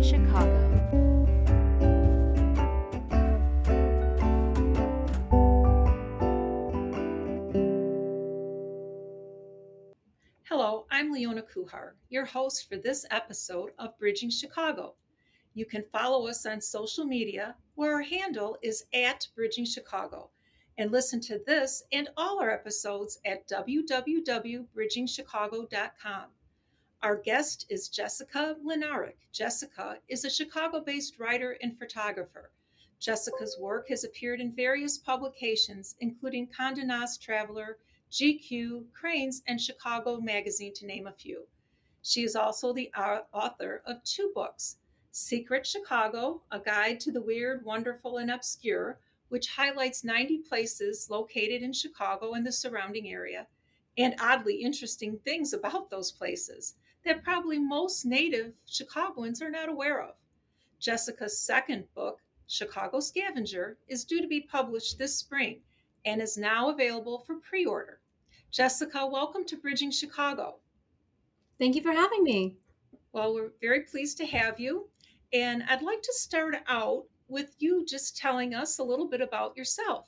Chicago. Hello, I'm Leona Kuhar, your host for this episode of Bridging Chicago. You can follow us on social media, where our handle is at Bridging Chicago, and listen to this and all our episodes at www.bridgingchicago.com. Our guest is Jessica Mlinaric. Jessica is a Chicago based writer and photographer. Jessica's work has appeared in various publications, including Condé Nast Traveler, GQ, Cranes, and Chicago Magazine, to name a few. She is also the author of two books: Secret Chicago, A Guide to the Weird, Wonderful, and Obscure, which highlights 90 places located in Chicago and the surrounding area, and oddly interesting things about those places that probably most native Chicagoans are not aware of. Jessica's second book, Chicago Scavenger, is due to be published this spring and is now available for pre order. Jessica, welcome to Bridging Chicago. Thank you for having me. Well, we're very pleased to have you. And I'd like to start out with you just telling us a little bit about yourself.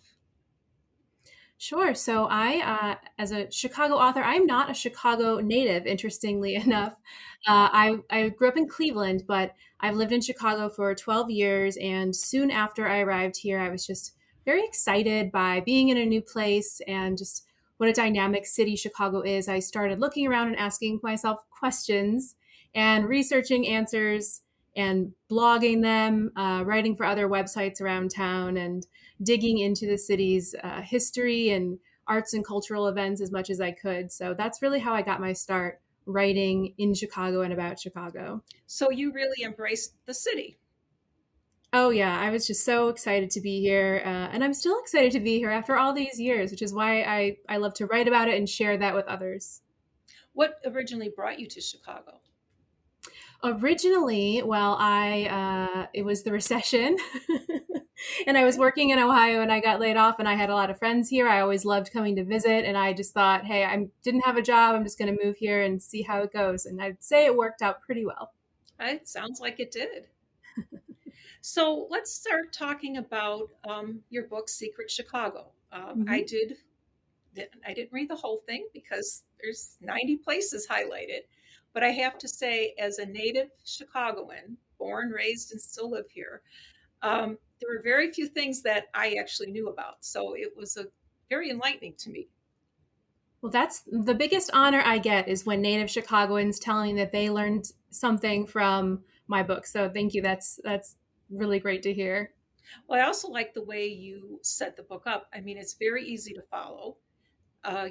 Sure. So as a Chicago author, I'm not a Chicago native, interestingly enough. I grew up in Cleveland, but I've lived in Chicago for 12 years. And soon after I arrived here, I was just very excited by being in a new place and just what a dynamic city Chicago is. I started looking around and asking myself questions and researching answers and blogging them, writing for other websites around town, and digging into the city's history and arts and cultural events as much as I could. So that's really how I got my start writing in Chicago and about Chicago. So you really embraced the city. Oh, yeah, I was just so excited to be here. And I'm still excited to be here after all these years, which is why I love to write about it and share that with others. What originally brought you to Chicago? Originally, well, I it was the recession, and I was working in Ohio, and I got laid off, and I had a lot of friends here. I always loved coming to visit, and I just thought, hey, I didn't have a job. I'm just going to move here and see how it goes. And I'd say it worked out pretty well. It sounds like it did. So let's start talking about your book, Secret Chicago. Mm-hmm. I didn't read the whole thing because there's 90 places highlighted. But I have to say, as a native Chicagoan, born, raised, and still live here, there were very few things that I actually knew about. So it was very enlightening to me. Well, that's the biggest honor I get is when native Chicagoans tell me that they learned something from my book. So thank you. That's really great to hear. Well, I also like the way you set the book up. I mean, it's very easy to follow.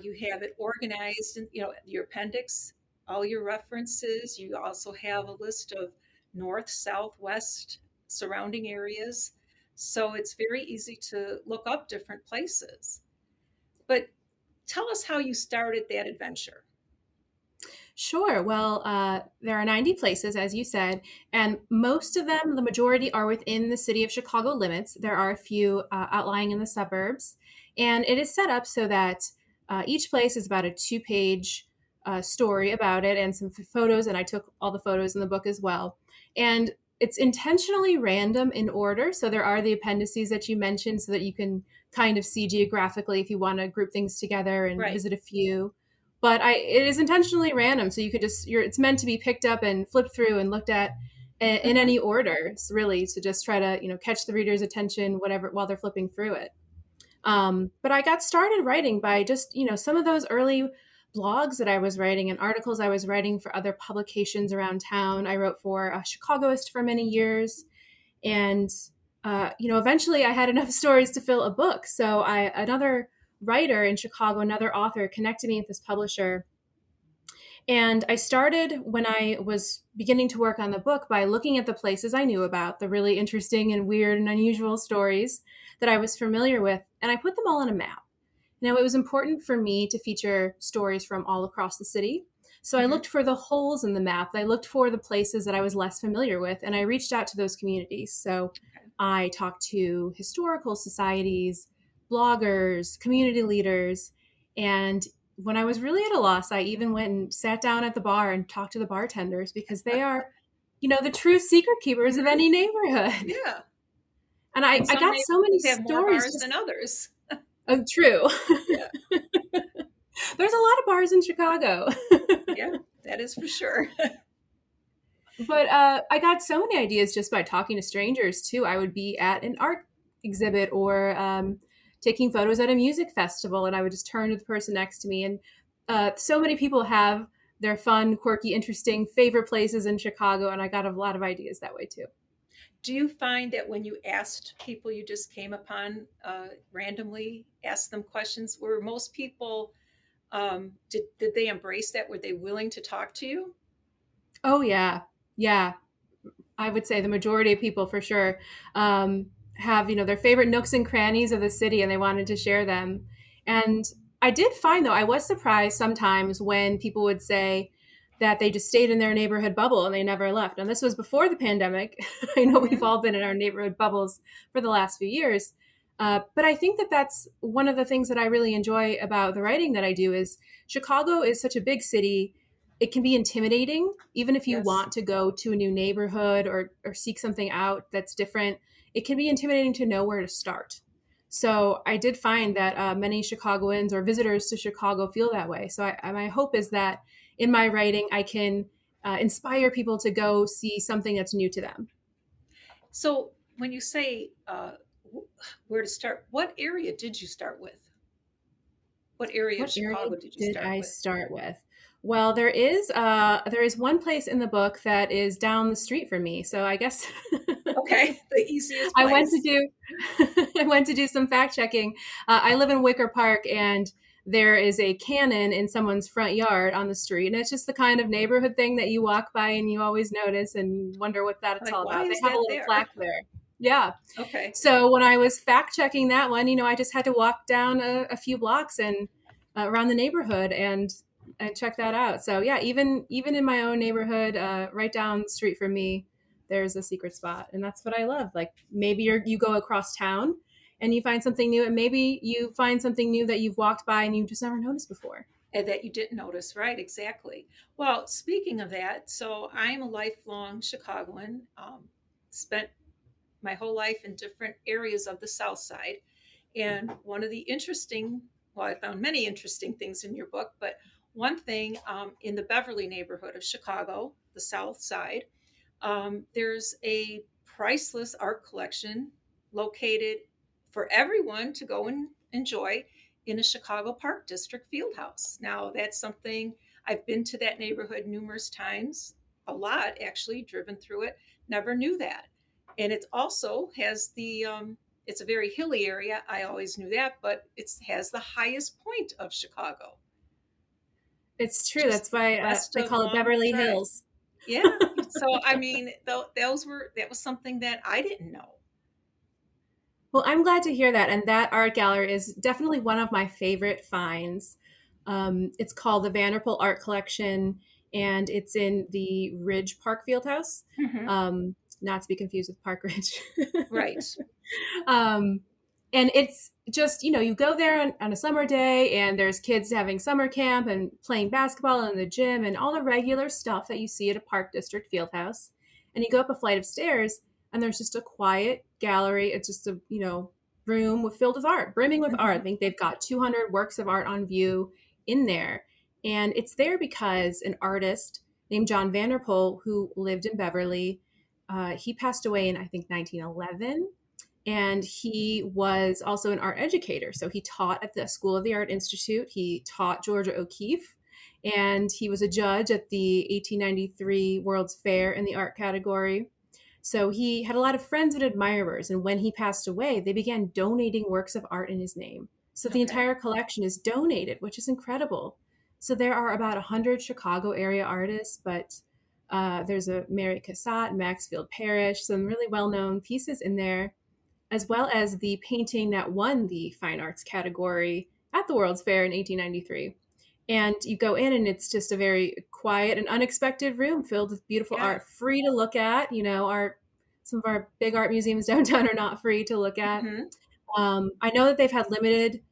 You have it organized, and your appendix, all your references. You also have a list of north, south, west surrounding areas. So it's very easy to look up different places. But tell us how you started that adventure. Sure. Well, there are 90 places, as you said, and most of them, the majority, are within the city of Chicago limits. There are a few outlying in the suburbs, and it is set up so that each place is about a two-page story about it and some photos, and I took all the photos in the book as well. And it's intentionally random in order, so there are the appendices that you mentioned so that you can kind of see geographically if you want to group things together and Right. visit a few, but it is intentionally random, so you could it's meant to be picked up and flipped through and looked at in Hmm. any order, really, to just try to catch the reader's attention whatever while they're flipping through it. But I got started writing by just some of those early blogs that I was writing and articles I was writing for other publications around town. I wrote for a Chicagoist for many years, and eventually I had enough stories to fill a book. So another writer in Chicago, another author, connected me with this publisher. And I started when I was beginning to work on the book by looking at the places I knew about, the really interesting and weird and unusual stories that I was familiar with, and I put them all on a map. Now, it was important for me to feature stories from all across the city. So I Hmm. looked for the holes in the map. I looked for the places that I was less familiar with, and I reached out to those communities. So Okay. I talked to historical societies, bloggers, community leaders, and when I was really at a loss, I even went and sat down at the bar and talked to the bartenders because they are the true secret keepers of Hmm. any neighborhood. Yeah. And And I some got so many neighborhoods have more stories bars than just, others. oh, true. Yeah. There's a lot of bars in Chicago. Yeah, that is for sure. But I got so many ideas just by talking to strangers too. I would be at an art exhibit or taking photos at a music festival, and I would just turn to the person next to me. And so many people have their fun, quirky, interesting favorite places in Chicago, and I got a lot of ideas that way too. Do you find that when you asked people you just came upon randomly, asked them questions, were most people, did they embrace that? Were they willing to talk to you? Oh yeah, yeah. I would say the majority of people for sure have their favorite nooks and crannies of the city, and they wanted to share them. And I did find though I was surprised sometimes when people would say that they just stayed in their neighborhood bubble and they never left. And this was before the pandemic. I know we've Hmm. all been in our neighborhood bubbles for the last few years. But I think that that's one of the things that I really enjoy about the writing that I do is Chicago is such a big city. It can be intimidating, even if you Yes. want to go to a new neighborhood or seek something out that's different. It can be intimidating to know where to start. So I did find that many Chicagoans or visitors to Chicago feel that way. So my hope is that in my writing, I can inspire people to go see something that's new to them. So when you say where to start, what area did you start with? What area of What area Chicago did you did start I with? start with? Well, there is one place in the book that is down the street from me. So I guess Okay, the easiest I went to place. do I went to do some fact checking. I live in Wicker Park, and there is a cannon in someone's front yard on the street, and it's just the kind of neighborhood thing that you walk by and you always notice and wonder what that's Like, all why about. They is have a that little there? plaque there. Yeah. Okay. So when I was fact checking that one, I just had to walk down a few blocks and around the neighborhood and check that out. So yeah, even in my own neighborhood, right down the street from me, there's a secret spot, and that's what I love. Like maybe you go across town and you find something new, and maybe you find something new that you've walked by and you've just never noticed before. And that you didn't notice, right? Exactly. Well, speaking of that, so I'm a lifelong Chicagoan. Spent my whole life in different areas of the South Side. And one of the interesting, well, I found many interesting things in your book, but one thing in the Beverly neighborhood of Chicago, the South Side, there's a priceless art collection located for everyone to go and enjoy in a Chicago Park District field house. Now, that's something I've been to that neighborhood numerous times, a lot actually, driven through it, never knew that. And it also has it's a very hilly area. I always knew that, but it has the highest point of Chicago, It's true. just That's why west they of call it Long Beverly Drive. Hills. Yeah. So I mean, that was something that I didn't know. Well, I'm glad to hear that. And that art gallery is definitely one of my favorite finds. It's called the Vanderbilt Art Collection, and it's in the Ridge Park Fieldhouse, Hmm. not to be confused with Park Ridge. Right. um, and it's just, you go there on a summer day, and there's kids having summer camp and playing basketball in the gym and all the regular stuff that you see at a Park District Fieldhouse. And you go up a flight of stairs, and there's just a quiet gallery. It's just a room filled with art, brimming with art. I Hmm. think they've got 200 works of art on view in there, and it's there because an artist named John Vanderpool, who lived in Beverly, he passed away in I think 1911, and he was also an art educator. So he taught at the School of the Art Institute. He taught Georgia O'Keeffe, and he was a judge at the 1893 World's Fair in the art category. So he had a lot of friends and admirers, and when he passed away, they began donating works of art in his name. So the Okay. entire collection is donated, which is incredible. So there are about 100 Chicago area artists, but there's a Mary Cassatt, Maxfield Parrish, some really well known pieces in there, as well as the painting that won the fine arts category at the World's Fair in 1893. And you go in, and it's just a very quiet and unexpected room filled with beautiful Yeah. art, free to look at. Some of our big art museums downtown are not free to look at. Hmm. I know that they've had limited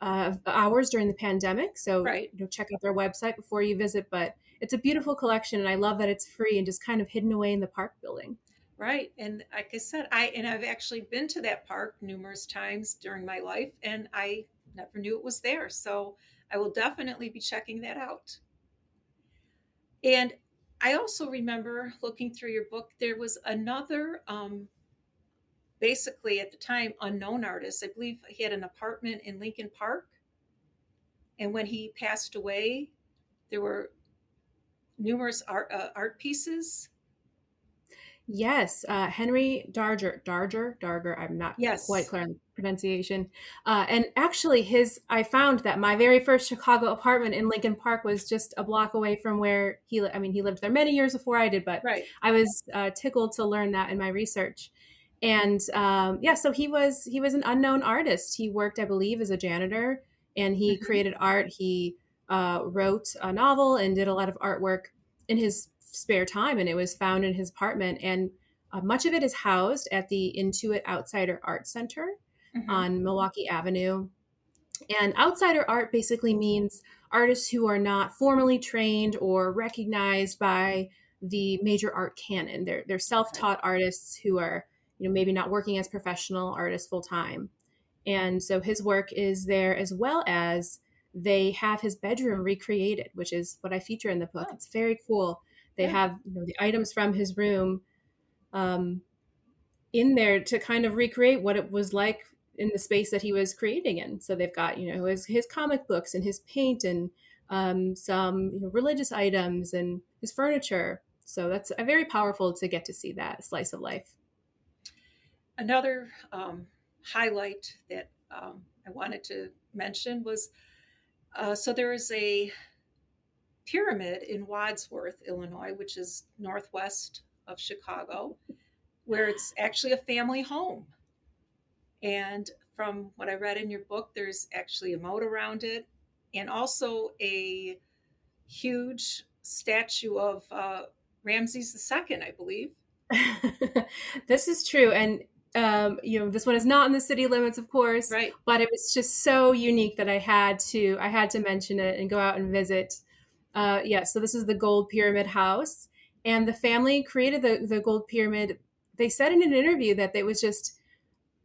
hours during the pandemic, so Right. check out their website before you visit. But it's a beautiful collection, and I love that it's free and just kind of hidden away in the park building. Right. And like I said, I've actually been to that park numerous times during my life, and I never knew it was there. So I will definitely be checking that out. And I also remember looking through your book, there was another, basically at the time, unknown artist. I believe he had an apartment in Lincoln Park. And when he passed away, there were numerous art pieces. Yes, Henry Darger. I'm not quite Yes. clear on the pronunciation. And actually, I found that my very first Chicago apartment in Lincoln Park was just a block away from where I mean, he lived there many years before I did, but Right. I was tickled to learn that in my research. And yeah, so he was an unknown artist. He worked, I believe, as a janitor, and he Hmm. created art. He wrote a novel and did a lot of artwork in his spare time, and it was found in his apartment. And much of it is housed at the Intuit Outsider Art Center Hmm. on Milwaukee Avenue. And outsider art basically means artists who are not formally trained or recognized by the major art canon. They're Okay. self-taught artists who are, maybe not working as professional artists full time. And so his work is there, as well as they have his bedroom recreated, which is what I feature in the book. Oh, It's very cool. They good. have, the items from his room um, in there to kind of recreate what it was like in the space that he was creating in. So they've got, his comic books and his paint and some, religious items and his furniture. So that's very powerful to get to see that slice of life. Another highlight that I wanted to mention was so there is a pyramid in Wadsworth, Illinois, which is northwest of Chicago, where it's actually a family home. And from what I read in your book, there's actually a moat around it, and also a huge statue of Ramses II, I believe. This is true. And, this one is not in the city limits, of course, Right. but it was just so unique that I had to mention it and go out and visit. Yeah, so this is the Gold Pyramid House, and the family created the Gold Pyramid. They said in an interview that it was just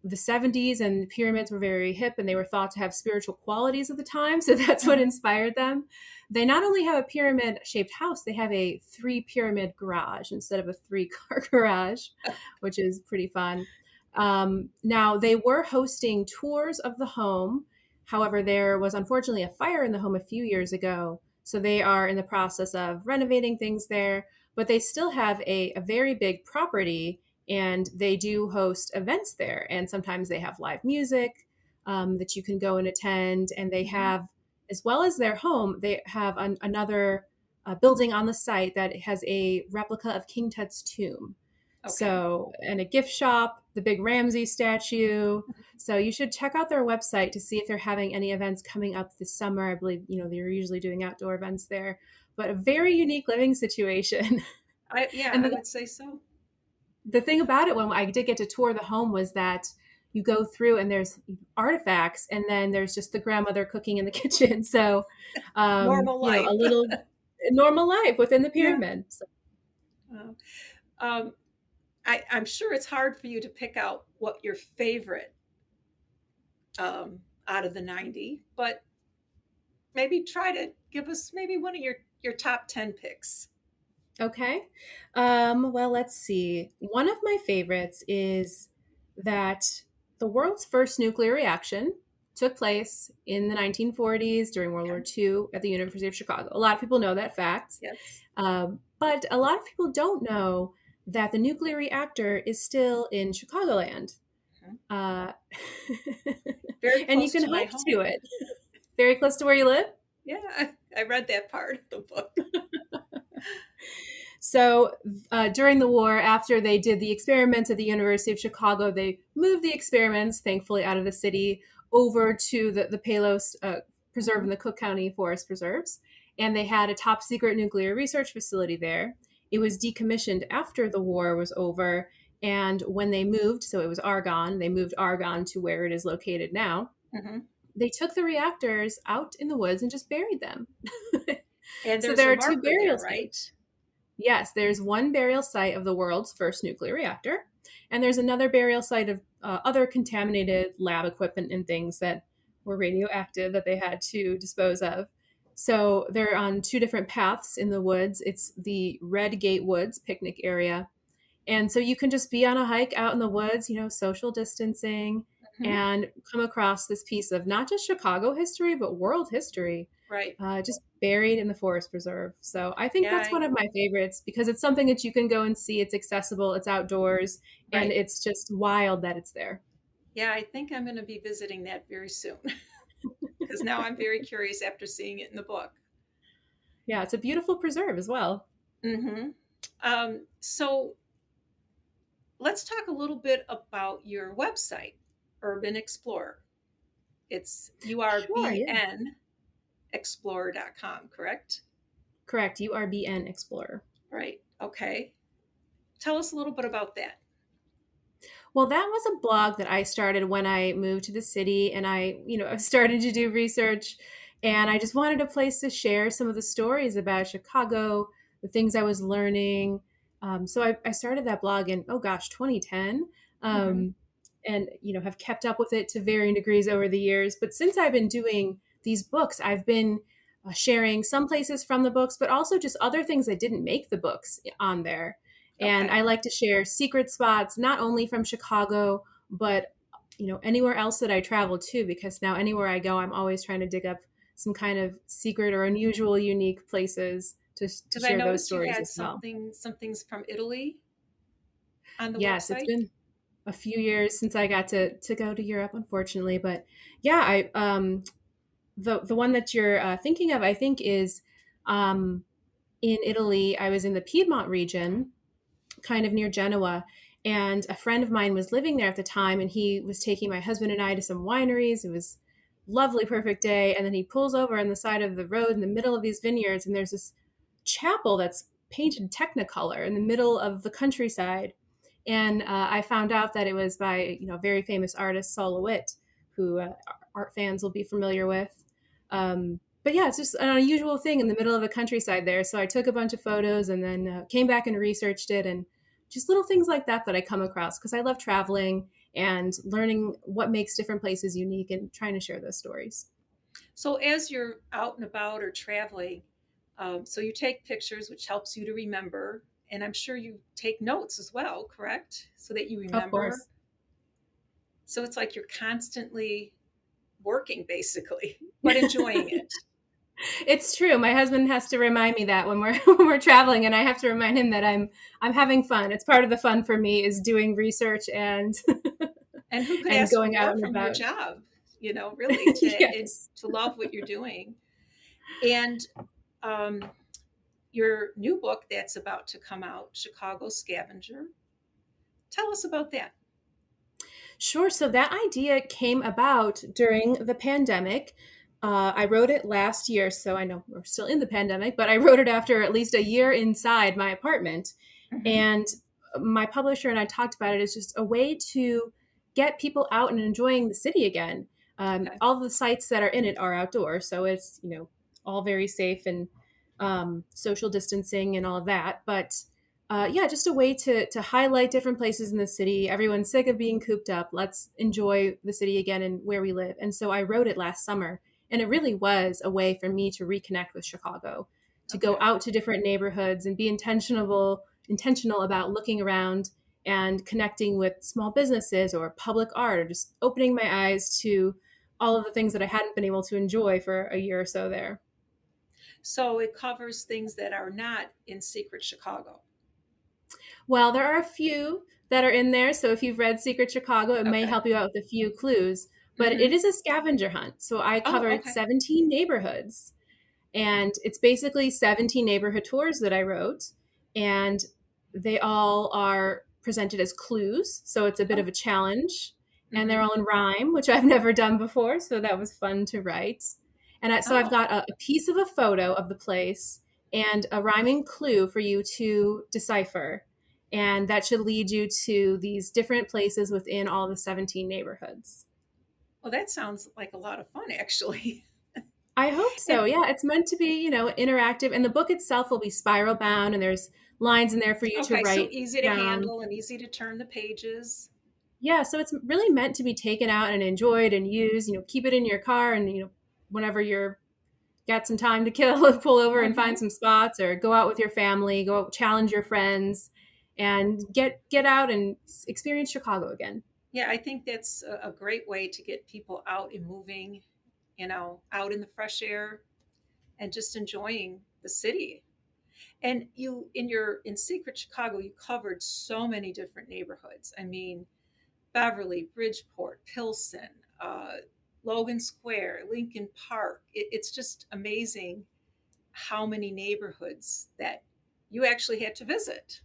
the 70s, and the pyramids were very hip and they were thought to have spiritual qualities at the time. So that's what Hmm. inspired them. They not only have a pyramid shaped house, they have a 3 pyramid garage instead of a 3 car garage, which is pretty fun. Now, they were hosting tours of the home. However, there was unfortunately a fire in the home a few years ago. So they are in the process of renovating things there, but they still have a very big property, and they do host events there. And sometimes they have live music that you can go and attend. And they Hmm. have, as well as their home, they have another building on the site that has a replica of King Tut's tomb. Okay. So, and a gift shop, the big Ramsey statue. So you should check out their website to see if they're having any events coming up this summer. I believe, they're usually doing outdoor events there, but a very unique living situation. Yeah, And I the, would say so. the thing about it, when I did get to tour the home, was that you go through and there's artifacts, and then there's just the grandmother cooking in the kitchen. So, Normal a life. little normal life within the Yeah. pyramid. So, Uh, um, I'm sure it's hard for you to pick out what your favorite out of the 90, but maybe try to give us maybe one of your top 10 picks. okay. Well, let's see. One of my favorites is that the world's first nuclear reaction took place in the 1940s during World War Okay. II at the University of Chicago. A lot of people know that fact. Yes. But a lot of people don't know that the nuclear reactor is still in Chicagoland. Mhm. Uh, Very and you close can to my hike home. to it. Very close to where you live. Yeah, I read that part of the book. So during the war, after they did the experiments at the University of Chicago, they moved the experiments, thankfully, out of the city over to the Palos Preserve Hmm. in the Cook County Forest Preserves. And they had a top secret nuclear research facility there. It was decommissioned after the war was over. And when they moved, so it was Argonne, they moved Argonne to where it is located now. Hmm. They took the reactors out in the woods and just buried them. And So there's there a are two marker there, burial right? sites. Yes, there's one burial site of the world's first nuclear reactor, and there's another burial site of other contaminated lab equipment and things that were radioactive that they had to dispose of. So they're on two different paths in the woods. It's the Red Gate Woods picnic area, and so you can just be on a hike out in the woods, social distancing, Hmm. and come across this piece of not just Chicago history, but world history, Right. just buried in the forest preserve. So I think Yeah. that's one of my favorites because it's something that you can go and see. It's accessible, it's outdoors, and Right. it's just wild that it's there. Yeah, I think I'm going to be visiting that very soon because now I'm very curious after seeing it in the book. Yeah, it's a beautiful preserve as well. Hmm. So let's talk a little bit about your website, Urban Explorer. It's Sure, yeah. urbnexplorer.com, correct? Correct. URBN Explorer. Right. Okay. Tell us a little bit about that. Well, that was a blog that I started when I moved to the city and I started to do research and I just wanted a place to share some of the stories about Chicago, the things I was learning. So I started that blog in, oh gosh, 2010. Hmm. Um, and have kept up with it to varying degrees over the years. But since I've been doing these books, I've been sharing some places from the books, but also just other things that didn't make the books on there. And Okay. I like to share secret spots, not only from Chicago, but anywhere else that I travel to, because now anywhere I go, I'm always trying to dig up some kind of secret or unusual, unique places to Because I share those noticed you stories had as well. some things from Italy on the Yes, it's website. been a few years since I got to go to Europe, unfortunately, but yeah, I the one that you're thinking of, I think, is in Italy. I was in the Piedmont region, kind of near Genoa. And a friend of mine was living there at the time, and he was taking my husband and I to some wineries. It was lovely, perfect day. And then he pulls over on the side of the road in the middle of these vineyards, and there's this chapel that's painted Technicolor in the middle of the countryside. And I found out that it was by a very famous artist, Sol LeWitt, who art fans will be familiar with. But yeah, it's just an unusual thing in the middle of the countryside there. So I took a bunch of photos and then came back and researched it, and just little things like that I come across because I love traveling and learning what makes different places unique and trying to share those stories. So as you're out and about or traveling, so you take pictures, which helps you to remember, and I'm sure you take notes as well, correct? So that you Of remember. course. So it's like you're constantly working, basically, but enjoying it. It's true. My husband has to remind me that when we're when we're traveling, and I have to remind him that I'm having fun. It's part of the fun for me is doing research and And who could and ask for going out more and from your about. job? Really Yes. to love what you're doing. And um, your new book that's about to come out, Chicago Scavenger. Tell us about that. Sure. So that idea came about during the pandemic. I wrote it last year, so I know we're still in the pandemic, but I wrote it after at least a year inside my apartment. Hmm. And my publisher and I talked about it as just a way to get people out and enjoying the city again. Okay. All the sites that are in it are outdoors, so it's all very safe and social distancing and all of that. But yeah, just a way to highlight different places in the city. Everyone's sick of being cooped up. Let's enjoy the city again and where we live. And so I wrote it last summer, and it really was a way for me to reconnect with Chicago, to go Okay. out to different neighborhoods and be intentional about looking around and connecting with small businesses or public art, or just opening my eyes to all of the things that I hadn't been able to enjoy for a year or so there. So it covers things that are not in secret Chicago. Well, there are a few that are in there. So if you've read Secret Chicago, it may Okay. help you out with a few clues. But it Hmm. is a scavenger hunt. So I Oh, covered okay. 17 neighborhoods. And it's basically 17 neighborhood tours that I wrote. And they all are presented as clues. So it's a bit of Oh. a challenge. And they're Hmm. all in rhyme, which I've never done before. So that was fun to write. So I've Oh. got a piece of a photo of the place and a rhyming clue for you to decipher. And that should lead you to these different places within all the 17 neighborhoods. Well, that sounds like a lot of fun, actually. I hope so. And Yeah, it's meant to be, interactive, and the book itself will be spiral bound, and there's lines in there for you to okay, so write easy to down. handle and easy to turn the pages. Yeah, so it's really meant to be taken out and enjoyed and used. Keep it in your car, and whenever you're got some time to kill, pull over and find Hmm. some spots, or go out with your family, go out, challenge your friends, and get out and experience Chicago again. Yeah, I think that's a great way to get people out and moving, out in the fresh air and just enjoying the city. And you, in Secret Chicago, you covered so many different neighborhoods. I mean, Beverly, Bridgeport, Pilsen, uh, Logan Square, Lincoln Park. It's just amazing how many neighborhoods that you actually had to visit.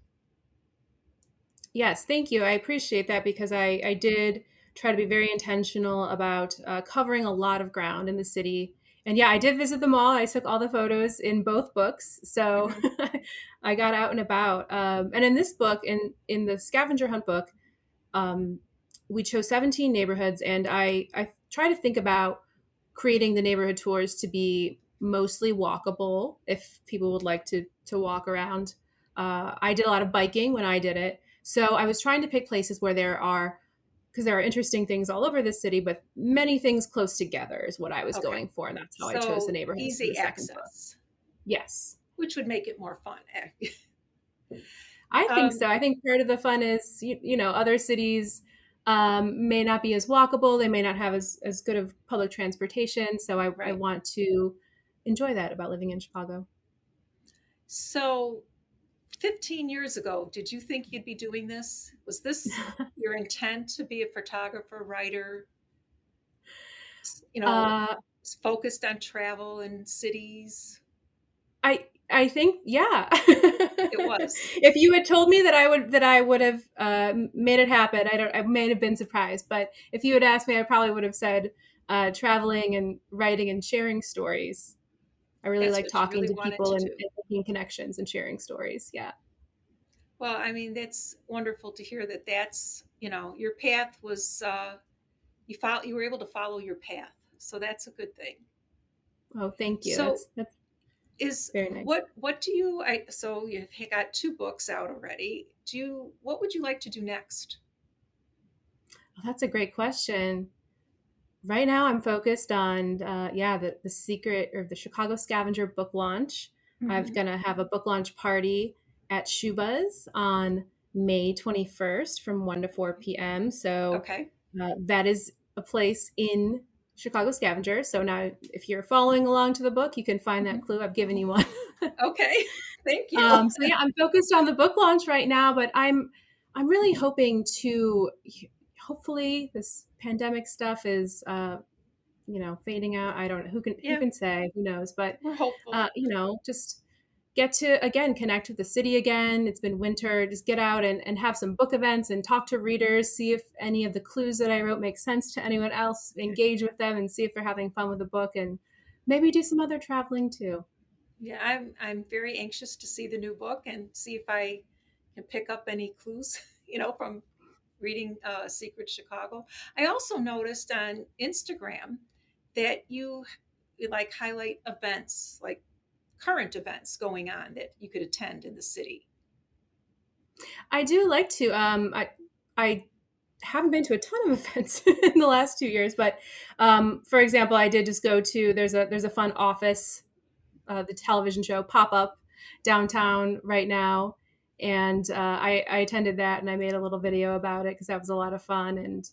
Yes, thank you. I appreciate that because I did try to be very intentional about covering a lot of ground in the city. And yeah, I did visit them all. I took all the photos in both books. So Hmm. I got out and about. And in this book, in the scavenger hunt book, um, we chose 17 neighborhoods. And I try to think about creating the neighborhood tours to be mostly walkable if people would like to walk around. I did a lot of biking when I did it. So I was trying to pick places where because there are interesting things all over the city, but many things close together is what I was Okay. going for. And that's how I chose the So neighborhoods for the easy second book. access, Yes, which would make it more fun. I think um, so. I think part of the fun is, other cities may not be as walkable. They may not have as good of public transportation. So I right. want to enjoy that about living in Chicago. So 15 years ago, did you think you'd be doing this? Was this your intent to be a photographer, writer, you know, Uh, focused on travel and cities? I think, yeah. It was. If you had told me that I would have made it happen, I may have been surprised. But if you had asked me, I probably would have said traveling and writing and sharing stories. I really That's like what you talking really to wanted people to and do. making connections and sharing stories. Yeah. Well, I mean, that's wonderful to hear that your path was, you were able to follow your path. So that's a good thing. Oh, thank you. So That's is very nice. what do you, so you've got two books out already. What would you like to do next? Well, that's a great question. Right now, I'm focused on the secret or the Chicago Scavenger book launch. I'm Hmm. gonna have a book launch party at Shuba's on May 21st from 1 to 4 p.m. So Okay. that is a place in Chicago Scavenger. So now, if you're following along to the book, you can find that Hmm. clue. I've given you one. Okay. Thank you. So yeah, I'm focused on the book launch right now, but I'm really hoping to hopefully this pandemic stuff is fading out. I don't know who Yeah, can say, who knows, but we're hopeful. just get to again connect with the city again. It's been winter. Just get out and have some book events and talk to readers, see if any of the clues that I wrote make sense to anyone else, engage with them and see if they're having fun with the book and maybe do some other traveling too. Yeah, I'm very anxious to see the new book and see if I can pick up any clues, from reading Secret Chicago. I also noticed on Instagram that you like highlight events, like current events going on that you could attend in the city. I do like to. I haven't been to a ton of events in the last 2 years, but for example, I did just go to there's a fun Office, the television show pop up downtown right now, and I attended that and I made a little video about it because that was a lot of fun. And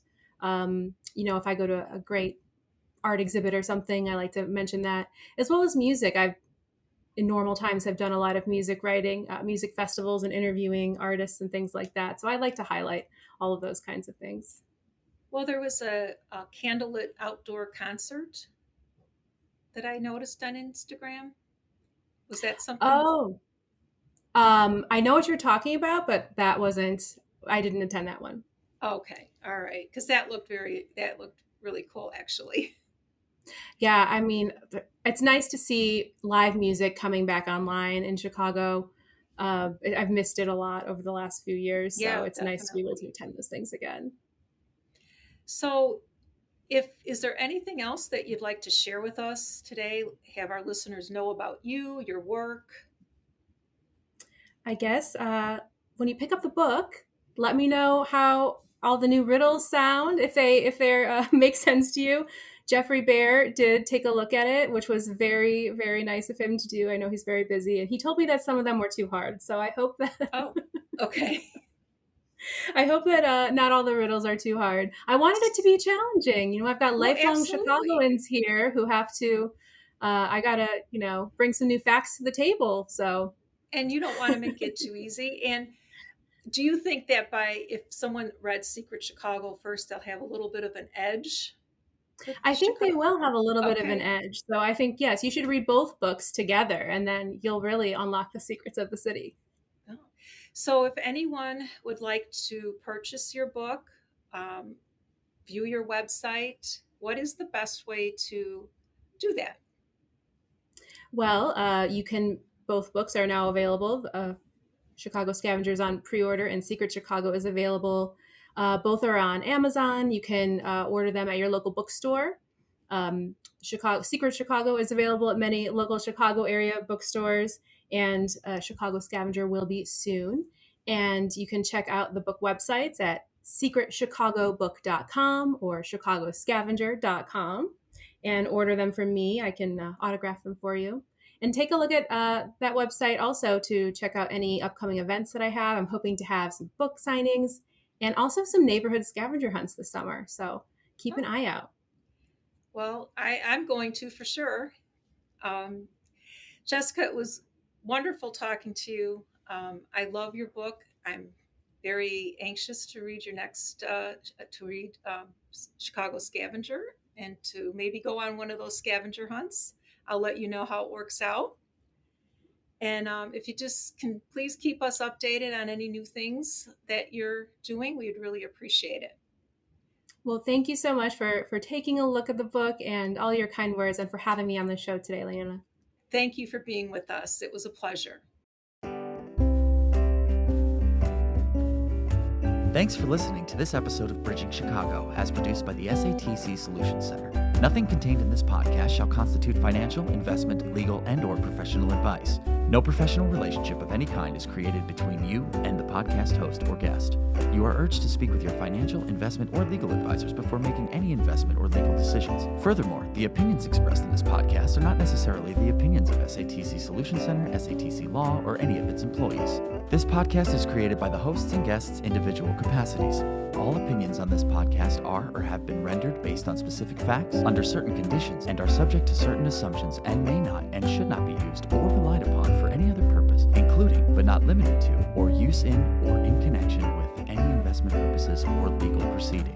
if I go to a great art exhibit or something, I like to mention that as well as music. I've in normal times have done a lot of music writing, music festivals, and interviewing artists and things like that. So I like to highlight all of those kinds of things. Well, there was a candlelit outdoor concert that I noticed on Instagram. Was that something? Oh, I know what you're talking about, but that wasn't. I didn't attend that one. Okay, all right, because that looked really cool, actually. Yeah, I mean, it's nice to see live music coming back online in Chicago. I've missed it a lot over the last few years, so Yeah, it's nice to be able to definitely. attend those things again. So Is there anything else that you'd like to share with us today? Have our listeners know about you, your work? I guess when you pick up the book, let me know how all the new riddles sound, if they make sense to you. Jeffrey Bear did take a look at it, which was very, very nice of him to do. I know he's very busy, and he told me that some of them were too hard. So I hope that Oh, okay. I hope that not all the riddles are too hard. I wanted it to be challenging. You know, I've got Well, lifelong absolutely. Chicagoans here who have to. I gotta, bring some new facts to the table. So And you don't want to make it too easy. And do you think that by if someone read Secret Chicago first, they'll have a little bit of an edge with I think they Chicago? will have a little bit of an Okay. edge. So I think, yes, you should read both books together and then you'll really unlock the secrets of the city. Oh. So if anyone would like to purchase your book, um, view your website, what is the best way to do that? Well, both books are now available. Chicago Scavengers on pre-order and Secret Chicago is available. Both are on Amazon. You can order them at your local bookstore. Secret Chicago is available at many local Chicago area bookstores, and Chicago Scavenger will be soon. And you can check out the book websites at secretchicagobook.com or chicagoscavenger.com and order them from me. I can autograph them for you. And take a look at that website also to check out any upcoming events that I have. I'm hoping to have some book signings and also some neighborhood scavenger hunts this summer. So keep an Oh, eye out. well, I'm going to for sure. Um, Jessica, it was wonderful talking to you. I love your book. I'm very anxious to read your next, to read Chicago Scavenger and to maybe go on one of those scavenger hunts. I'll let you know how it works out. And if you just can please keep us updated on any new things that you're doing, we'd really appreciate it. Well, thank you so much for taking a look at the book and all your kind words and for having me on the show today, Leona. Thank you for being with us. It was a pleasure. Thanks for listening to this episode of Bridging Chicago, as produced by the SATC Solutions Center. Nothing contained in this podcast shall constitute financial, investment, legal, and/or professional advice. No professional relationship of any kind is created between you and the podcast host or guest. You are urged to speak with your financial, investment, or legal advisors before making any investment or legal decisions. Furthermore, the opinions expressed in this podcast are not necessarily the opinions of SATC Solutions Center, SATC Law, or any of its employees. This podcast is created by the hosts and guests' individual capacities. All opinions on this podcast are or have been rendered based on specific facts, under certain conditions, and are subject to certain assumptions and may not and should not be used or relied upon for any other purpose, including, but not limited to, or use in or in connection with any investment purposes or legal proceeding.